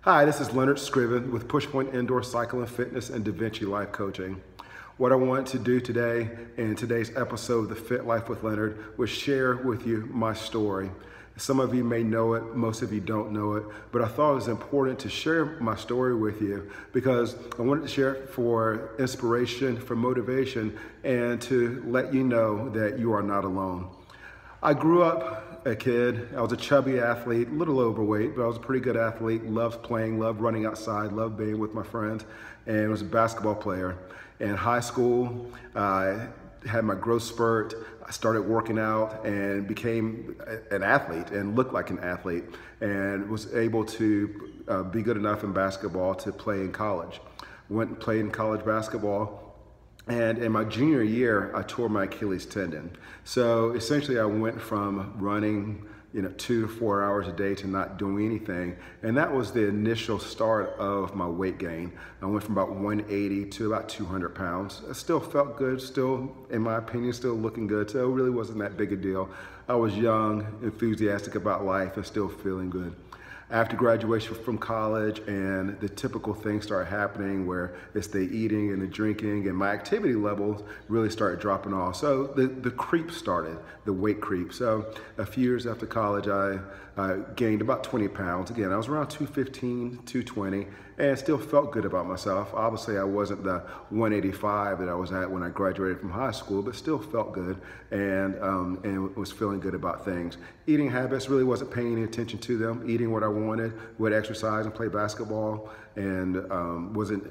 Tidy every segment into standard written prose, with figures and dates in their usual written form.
Hi, this is Leonard Scriven with PushPointe Indoor Cycle and Fitness and Da Vinci Life Coaching. What I want to do today in today's episode of The Fit Life with Leonard was share with you my story. Some of you may know it, most of you don't know it, but I thought it was important to share my story with you because I wanted to share it for inspiration, for motivation, and to let you know that you are not alone. I grew up a kid. I was a chubby athlete, a little overweight, but I was a pretty good athlete. Loved playing, loved running outside, loved being with my friends, and was a basketball player. In high school, I had my growth spurt. I started working out and became an athlete and looked like an athlete and was able to be good enough in basketball to play in college. Went and played in college basketball. And in my junior year, I tore my Achilles tendon. So essentially I went from running 2 to 4 hours a day to not doing anything. And that was the initial start of my weight gain. I went from about 180 to about 200 pounds. I still felt good, still, in my opinion, still looking good. So it really wasn't that big a deal. I was young, enthusiastic about life, and still feeling good. After graduation from college and the typical things started happening where it's the eating and the drinking and my activity levels really started dropping off. So the creep started, the weight creep. So a few years after college, I gained about 20 pounds. Again, I was around 215, 220, and still felt good about myself. Obviously, I wasn't the 185 that I was at when I graduated from high school, but still felt good and was feeling good about things. Eating habits, really wasn't paying any attention to them. Eating what I wanted, would exercise and play basketball, and wasn't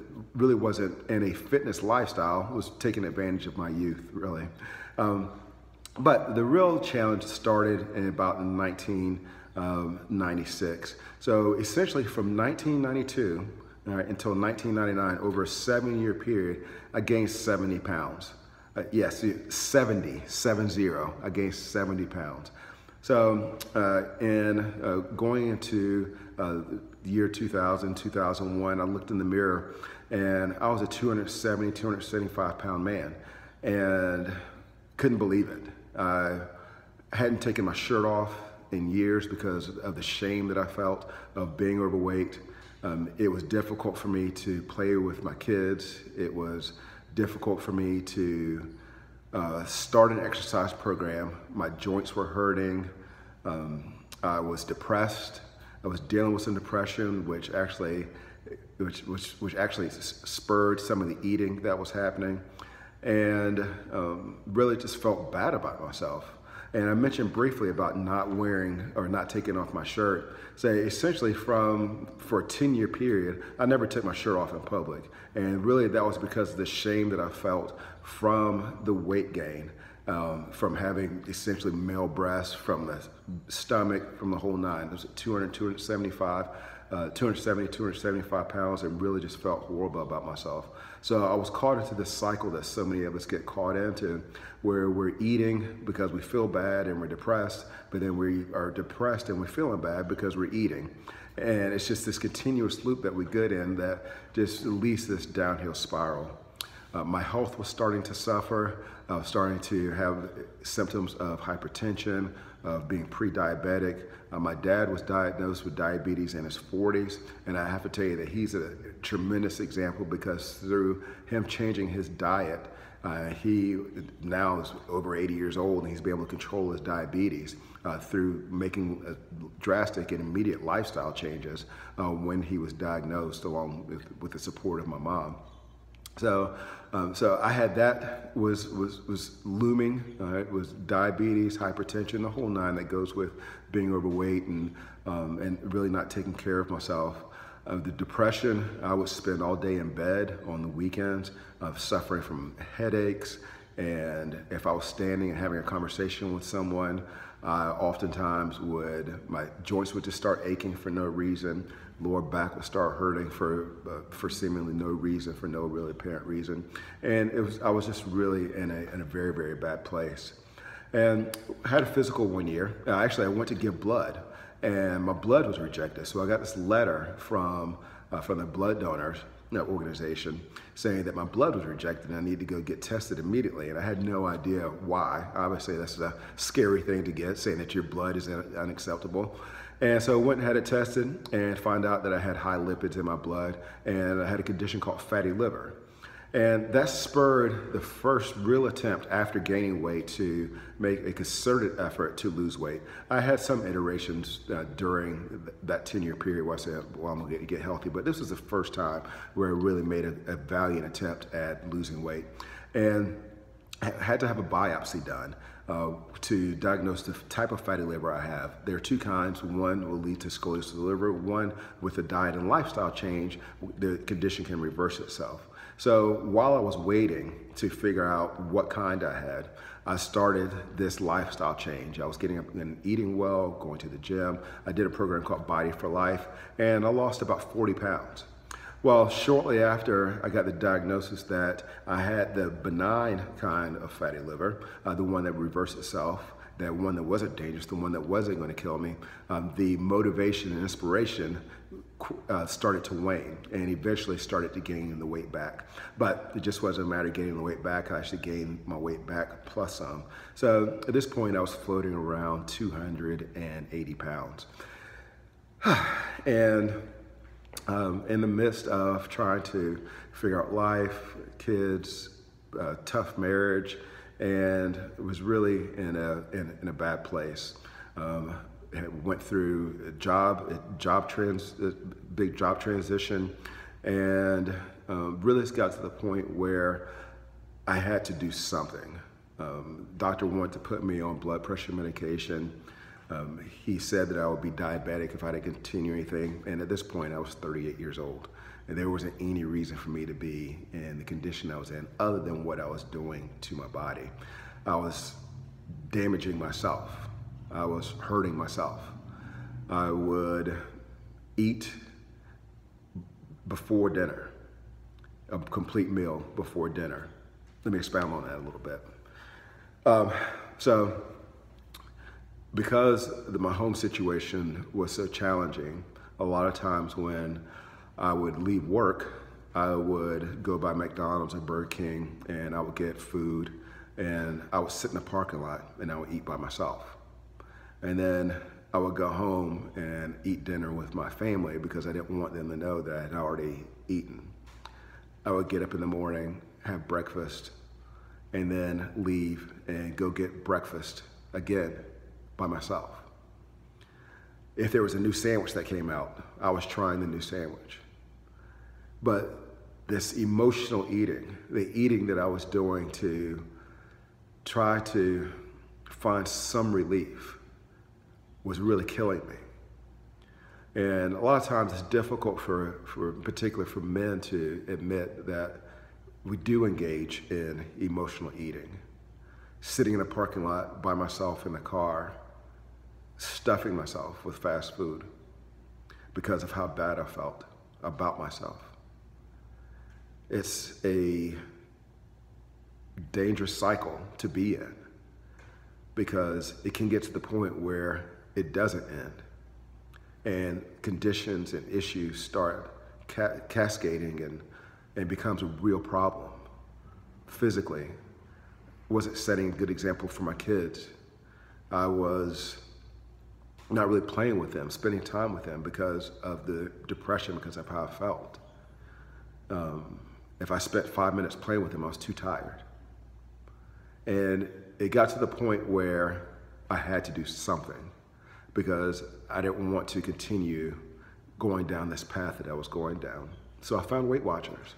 in a fitness lifestyle. Was taking advantage of my youth, really. But the real challenge started in about 1996. So essentially from 1992 until 1999, over a 7-year period, I gained 70 pounds. Yes, 70, 7-0, I gained 70 pounds. So going into the year 2000, 2001, I looked in the mirror and I was a 270, 275 pound man and couldn't believe it. I hadn't taken my shirt off in years because of the shame that I felt of being overweight. It was difficult for me to play with my kids. It was difficult for me to start an exercise program. My joints were hurting. I was depressed. I was dealing with some depression, which actually spurred some of the eating that was happening, and really just felt bad about myself. And I mentioned briefly about not wearing or not taking off my shirt. So essentially for a 10-year period, I never took my shirt off in public. And really that was because of the shame that I felt from the weight gain, from having essentially male breasts, from the stomach, from the whole nine. It was 275 pounds, and really just felt horrible about myself. So I was caught into this cycle that so many of us get caught into, where we're eating because we feel bad and we're depressed, but then we are depressed and we're feeling bad because we're eating. And it's just this continuous loop that we get in that just leads this downhill spiral. My health was starting to suffer. I was starting to have symptoms of hypertension, of being pre-diabetic. My dad was diagnosed with diabetes in his 40s, and I have to tell you that he's a tremendous example because through him changing his diet, he now is over 80 years old and he's been able to control his diabetes through making drastic and immediate lifestyle changes when he was diagnosed, along with the support of my mom. So I had that was looming. It was diabetes, hypertension, the whole nine that goes with being overweight and really not taking care of myself. The depression, I would spend all day in bed on the weekends, suffering from headaches. And if I was standing and having a conversation with someone, oftentimes my joints would just start aching for no reason. Lower back would start hurting for seemingly no reason, for no really apparent reason. And I was just really in a very, very bad place. And I had a physical one year. Actually, I went to give blood, and my blood was rejected. So I got this letter from the blood donors organization saying that my blood was rejected and I need to go get tested immediately. And I had no idea why. Obviously, that's a scary thing to get, saying that your blood is unacceptable. And so I went and had it tested and found out that I had high lipids in my blood, and I had a condition called fatty liver. And that spurred the first real attempt after gaining weight to make a concerted effort to lose weight. I had some iterations during that 10-year period where I said, well, I'm gonna get healthy, but this was the first time where I really made a valiant attempt at losing weight. And I had to have a biopsy done to diagnose the type of fatty liver I have. There are two kinds. One will lead to scoliosis of the liver. One, with a diet and lifestyle change, the condition can reverse itself. So while I was waiting to figure out what kind I had, I started this lifestyle change. I was getting up and eating well, going to the gym. I did a program called Body for Life, and I lost about 40 pounds. Well, shortly after I got the diagnosis that I had the benign kind of fatty liver, the one that reversed itself, that one that wasn't dangerous, the one that wasn't going to kill me, the motivation and inspiration started to wane and eventually started to gain the weight back. But it just wasn't a matter of getting the weight back. I actually gained my weight back plus some. So at this point, I was floating around 280 pounds. And in the midst of trying to figure out life, kids, tough marriage, and it was really in a bad place. Went through big job transition, and really got to the point where I had to do something. Doctor wanted to put me on blood pressure medication. He said that I would be diabetic if I didn't continue anything, and at this point I was 38 years old, and there wasn't any reason for me to be in the condition I was in other than what I was doing to my body. I was damaging myself. I was hurting myself. I would eat before dinner, a complete meal before dinner. Let me expound on that a little bit. So because my home situation was so challenging, a lot of times when I would leave work, I would go by McDonald's or Burger King, and I would get food, and I would sit in the parking lot and I would eat by myself. And then I would go home and eat dinner with my family because I didn't want them to know that I had already eaten. I would get up in the morning, have breakfast, and then leave and go get breakfast again by myself. If there was a new sandwich that came out, I was trying the new sandwich. But this emotional eating, the eating that I was doing to try to find some relief, was really killing me. And a lot of times it's difficult particularly for men to admit that we do engage in emotional eating. Sitting in a parking lot by myself in the car, stuffing myself with fast food because of how bad I felt about myself. It's a dangerous cycle to be in because it can get to the point where it doesn't end, and conditions and issues start cascading and becomes a real problem. Physically, wasn't setting a good example for my kids. I was not really playing with them, spending time with them because of the depression, because of how I felt. If I spent 5 minutes playing with them, I was too tired. And it got to the point where I had to do something because I didn't want to continue going down this path that I was going down. So I found Weight Watchers.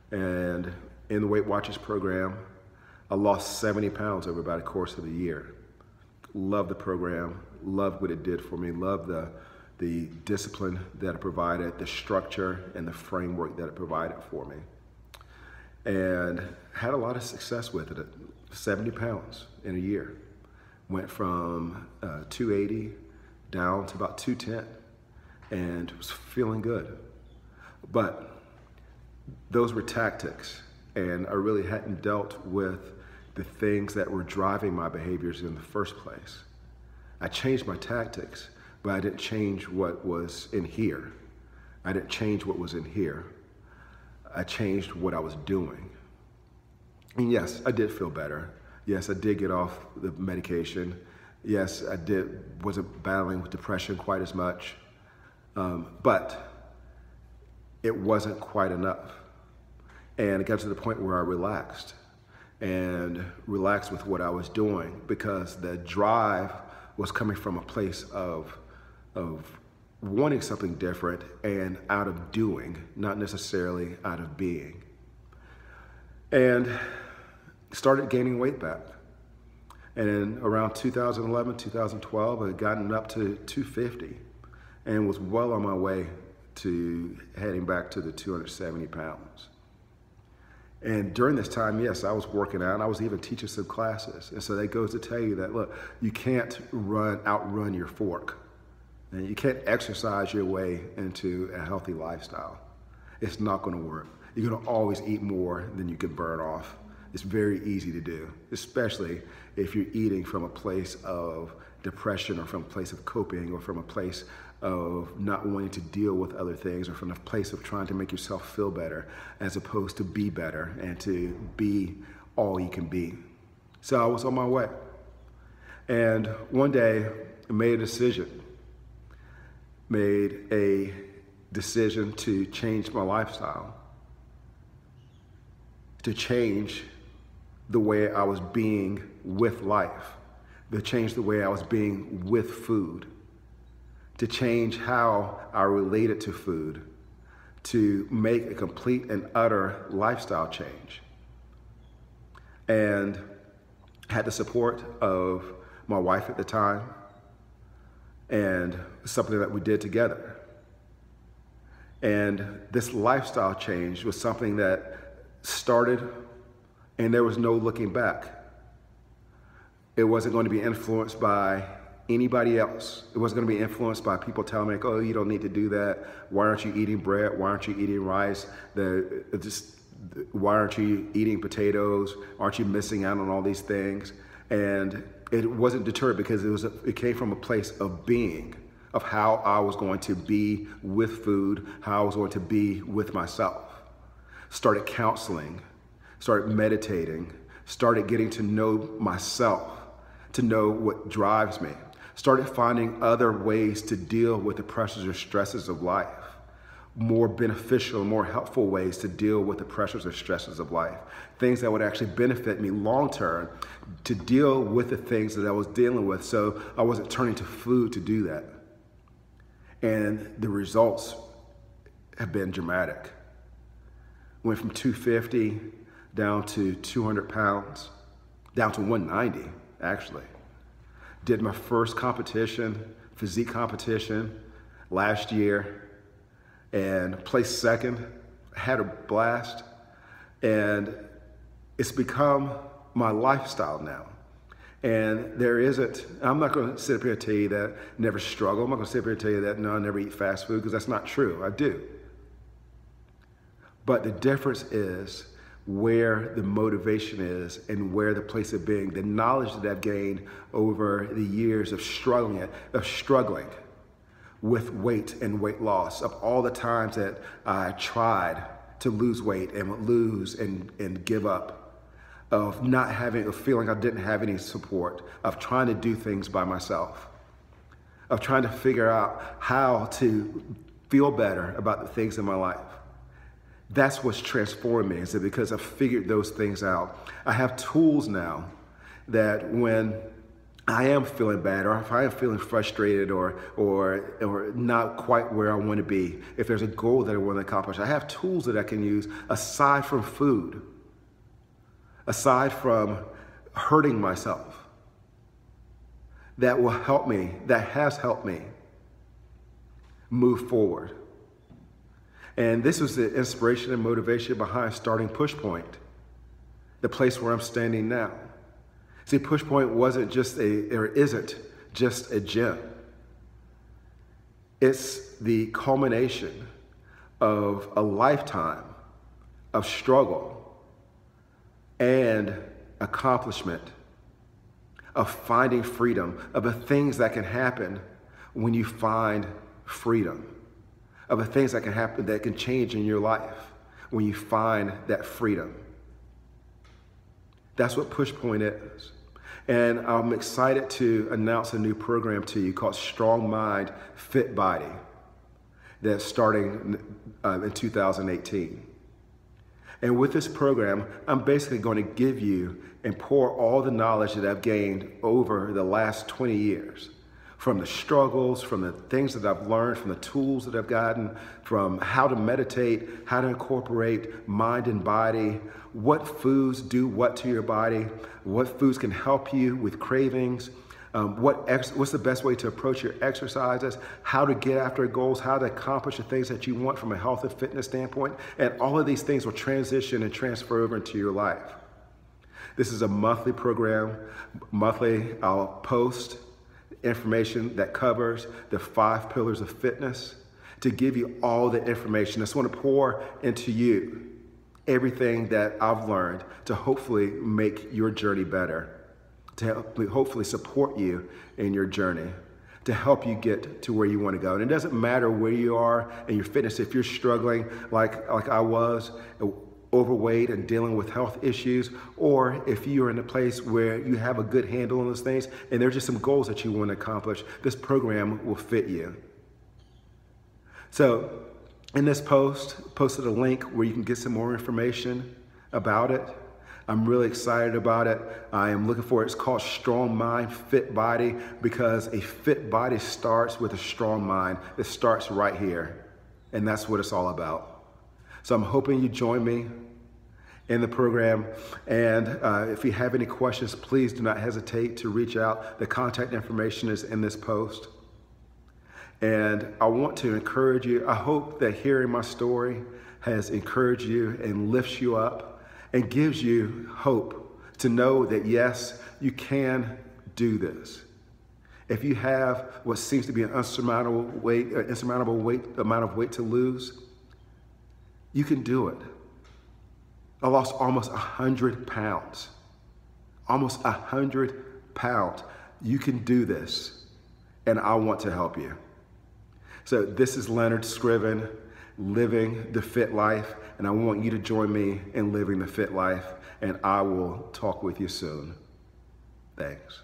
And in the Weight Watchers program, I lost 70 pounds over about a course of a year. Loved the program, loved what it did for me, loved the discipline that it provided, the structure and the framework that it provided for me. And had a lot of success with it. 70 pounds in a year. Went from 280 down to about 210 and was feeling good. But those were tactics, and I really hadn't dealt with the things that were driving my behaviors in the first place. I changed my tactics, but I didn't change what was in here. I didn't change what was in here. I changed what I was doing. And yes, I did feel better. Yes, I did get off the medication. Yes, wasn't battling with depression quite as much, but it wasn't quite enough. And it got to the point where I relaxed with what I was doing, because the drive was coming from a place of wanting something different and out of doing, not necessarily out of being. And started gaining weight back. And in around 2011, 2012, I had gotten up to 250 and was well on my way to heading back to the 270 pounds. And during this time, yes, I was working out, and I was even teaching some classes. And so that goes to tell you that, look, you can't outrun your fork. And you can't exercise your way into a healthy lifestyle. It's not gonna work. You're gonna always eat more than you can burn off. It's very easy to do, especially if you're eating from a place of depression, or from a place of coping, or from a place of not wanting to deal with other things, or from a place of trying to make yourself feel better, as opposed to be better and to be all you can be. So I was on my way. And one day I made a decision to change my lifestyle, to change the way I was being with life, to change the way I was being with food, to change how I related to food, to make a complete and utter lifestyle change. And had the support of my wife at the time, and something that we did together. And this lifestyle change was something that started, and there was no looking back. It wasn't going to be influenced by anybody else. It wasn't going to be influenced by people telling me, like, oh, you don't need to do that. Why aren't you eating bread? Why aren't you eating rice? Why aren't you eating potatoes? Aren't you missing out on all these things? And it wasn't deterred, because it came from a place of being, of how I was going to be with food, how I was going to be with myself. Started counseling, started meditating, started getting to know myself, to know what drives me. Started finding other ways to deal with the pressures or stresses of life, more beneficial, more helpful ways to deal with the pressures or stresses of life, things that would actually benefit me long-term, to deal with the things that I was dealing with, so I wasn't turning to food to do that. And the results have been dramatic. Went from 250 down to 200 pounds, down to 190, actually. Did my first competition, physique competition, last year, and placed second. Had a blast, and it's become my lifestyle now. And I'm not going to sit up here and tell you that I never struggle. I'm not going to sit up here and tell you that, no, I never eat fast food, because that's not true. I do. But the difference is where the motivation is and where the place of being, the knowledge that I've gained over the years of struggling with weight and weight loss, of all the times that I tried to lose weight and would lose and give up, of not having a feeling I didn't have any support, of trying to do things by myself, of trying to figure out how to feel better about the things in my life. That's what's transformed me, is that because I've figured those things out, I have tools now that when I am feeling bad, or if I am feeling frustrated or not quite where I want to be, if there's a goal that I want to accomplish, I have tools that I can use aside from food, aside from hurting myself, that will help me, that has helped me move forward. And this was the inspiration and motivation behind starting PushPointe, the place where I'm standing now. See, PushPointe isn't just a gym. It's the culmination of a lifetime of struggle and accomplishment, of finding freedom, of the things that can happen when you find freedom, of the things that can happen, that can change in your life when you find that freedom. That's what PushPointe is. And I'm excited to announce a new program to you called Strong Mind, Fit Body that's starting in 2018. And with this program, I'm basically going to give you and pour all the knowledge that I've gained over the last 20 years, from the struggles, from the things that I've learned, from the tools that I've gotten, from how to meditate, how to incorporate mind and body, what foods do what to your body, what foods can help you with cravings, what's the best way to approach your exercises, how to get after goals, how to accomplish the things that you want from a health and fitness standpoint. And all of these things will transition and transfer over into your life. This is a monthly program. Monthly, I'll post information that covers the 5 pillars of fitness to give you all the information. I just want to pour into you everything that I've learned to hopefully make your journey better, to hopefully support you in your journey, to help you get to where you want to go. And it doesn't matter where you are in your fitness. If you're struggling like I was, overweight and dealing with health issues, or if you're in a place where you have a good handle on those things and there's just some goals that you want to accomplish, this program will fit you. So in this posted a link where you can get some more information about it. I'm really excited about it. I am looking for it. It's called Strong Mind, Fit Body, because a fit body starts with a strong mind. It starts right here. And that's what it's all about. So I'm hoping you join me in the program. And if you have any questions, please do not hesitate to reach out. The contact information is in this post. And I want to encourage you. I hope that hearing my story has encouraged you and lifts you up and gives you hope to know that, yes, you can do this. If you have what seems to be an insurmountable amount of weight to lose, you can do it. I lost almost 100 pounds. Almost 100 pounds. You can do this, and I want to help you. So this is Leonard Scriven, living the fit life, and I want you to join me in living the fit life, and I will talk with you soon. Thanks.